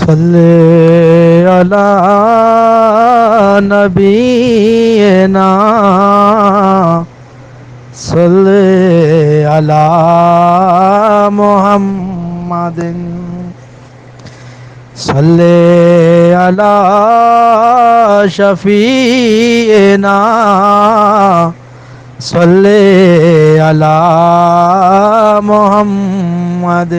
صلی علی نبینا صلی علی محمد صلی علی شفیعنا صلی علی محمد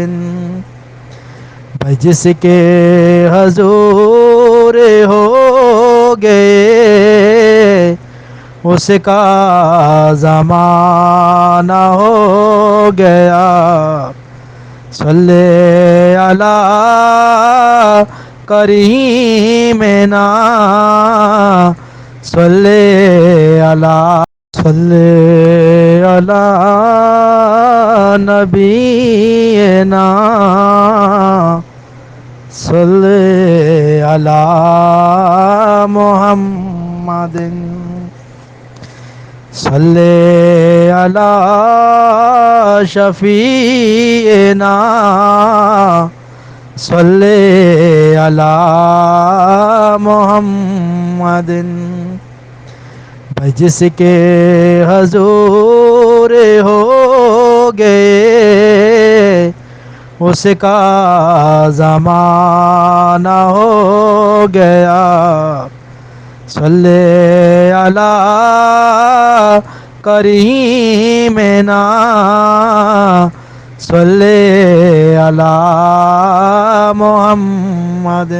جس کے حضور ہو گئے اس کا زمانہ ہو گیا صلی علی کریمنا صلی علی نبینا صلی علی محمد صلی علی شفیعنا صلی علی محمد جس کے حضور ہو گئے اس کا زمانہ ہو گیا صلی علی کریمنا صلی علی محمد